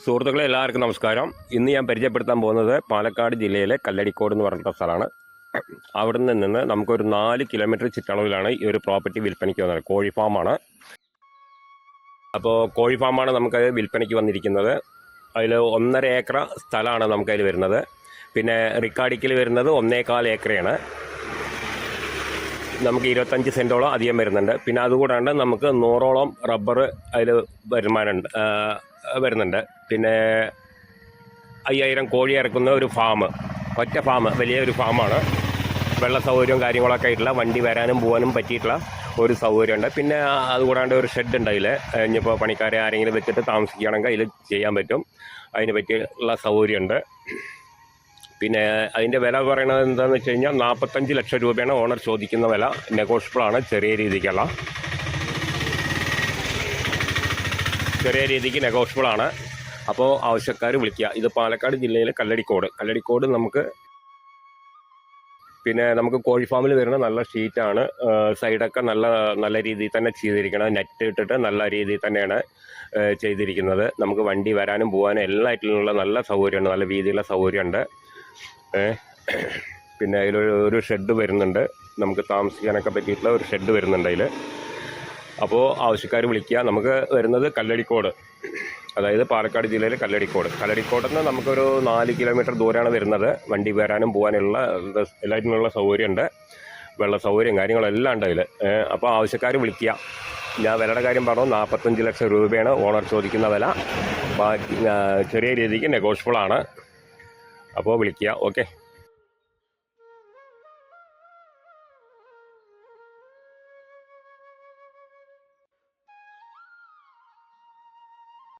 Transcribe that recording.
സുഹൃത്തുക്കളെ എല്ലാവർക്കും നമസ്കാരം. ഇന്ന് ഞാൻ പരിചയപ്പെടുത്താൻ പോകുന്നത് പാലക്കാട് ജില്ലയിലെ കല്ലടിക്കോട് എന്ന് പറഞ്ഞിട്ട സ്ഥലമാണ്. അവിടെ നിന്ന് നമുക്കൊരു 4 കിലോമീറ്റർ ചുറ്റളവിലാണ് ഈ ഒരു പ്രോപ്പർട്ടി വിൽപ്പനയ്ക്ക് വന്നത്. കോഴി ഫാമാണ്. അപ്പോൾ കോഴി ഫാമാണ് നമുക്കത് വിൽപ്പനയ്ക്ക് വന്നിരിക്കുന്നത്. അതിൽ 1.5 ഏക്കർ സ്ഥലമാണ് നമുക്കതിൽ വരുന്നത്. പിന്നെ റിക്കാർഡിക്കൽ വരുന്നത് 1.25 ഏക്കറാണ്. നമുക്ക് 25 സെൻറ്റോളം അധികം വരുന്നുണ്ട്. പിന്നെ അതുകൂടാണ്ട് നമുക്ക് 100ഓളം റബ്ബർ അതിൽ വരുന്നുണ്ട്. പിന്നെ 5000 കോഴി ഇറക്കുന്ന ഒരു ഫാം, ഒറ്റ ഫാം, വലിയൊരു ഫാമാണ്. വെള്ള സൗകര്യവും കാര്യങ്ങളൊക്കെ ആയിട്ടുള്ള വണ്ടി വരാനും പോകാനും പറ്റിയിട്ടുള്ള ഒരു സൗകര്യമുണ്ട്. പിന്നെ അതുകൂടാണ്ട് ഒരു ഷെഡ് ഉണ്ട്. അതിൽ ഇനിയിപ്പോൾ പണിക്കാരെ ആരെങ്കിലും വെച്ചിട്ട് താമസിക്കുകയാണെങ്കിൽ അതിൽ ചെയ്യാൻ പറ്റും. അതിന് പറ്റിയുള്ള സൗകര്യമുണ്ട്. പിന്നെ അതിൻ്റെ വില പറയുന്നത് എന്താണെന്ന് വെച്ച് കഴിഞ്ഞാൽ 45 ലക്ഷം രൂപയാണ് ഓണർ ചോദിക്കുന്ന വില. നെഗോഷ്യബിളാണ്, ചെറിയ രീതിക്ക് നെഗോഷ്യബിളാണ്. അപ്പോൾ ആവശ്യക്കാർ വിളിക്കുക. ഇത് പാലക്കാട് ജില്ലയിലെ കല്ലടിക്കോട് നമുക്ക് കോഴി ഫാമിൽ വരുന്ന നല്ല ഷീറ്റാണ്. സൈഡൊക്കെ നല്ല രീതിയിൽ തന്നെ ചെയ്തിരിക്കണം. നെറ്റ് ഇട്ടിട്ട് നല്ല രീതിയിൽ തന്നെയാണ് ചെയ്തിരിക്കുന്നത്. നമുക്ക് വണ്ടി വരാനും പോകാനും എല്ലായിട്ടുള്ള നല്ല സൗകര്യമുണ്ട്, നല്ല രീതിയിലുള്ള സൗകര്യമുണ്ട്. പിന്നെ അതിലൊരു ഷെഡ് വരുന്നുണ്ട്, നമുക്ക് താമസിക്കാനൊക്കെ പറ്റിയിട്ടുള്ള ഒരു ഷെഡ് വരുന്നുണ്ട് അതിൽ. അപ്പോൾ ആവശ്യക്കാർ വിളിക്കുക. നമുക്ക് വരുന്നത് കല്ലടിക്കോട്, അതായത് പാലക്കാട് ജില്ലയിൽ കല്ലടിക്കോട് നിന്ന് നമുക്കൊരു 4 കിലോമീറ്റർ ദൂരമാണ് വരുന്നത്. വണ്ടി വരാനും പോകാനുള്ള എല്ലാറ്റിനുള്ള സൗകര്യമുണ്ട്. വെള്ള സൗകര്യം കാര്യങ്ങളെല്ലാം ഉണ്ട് അതിൽ. അപ്പോൾ ആവശ്യക്കാർ വിളിക്കുക. ഞാൻ വിലയുടെ കാര്യം പറഞ്ഞു, 45 ലക്ഷം രൂപയാണ് ഓണർ ചോദിക്കുന്ന വില. ചെറിയ രീതിക്ക് നെഗോഷ്യബിളാണ്. അപ്പോൾ വിളിക്കുക. ഓക്കെ.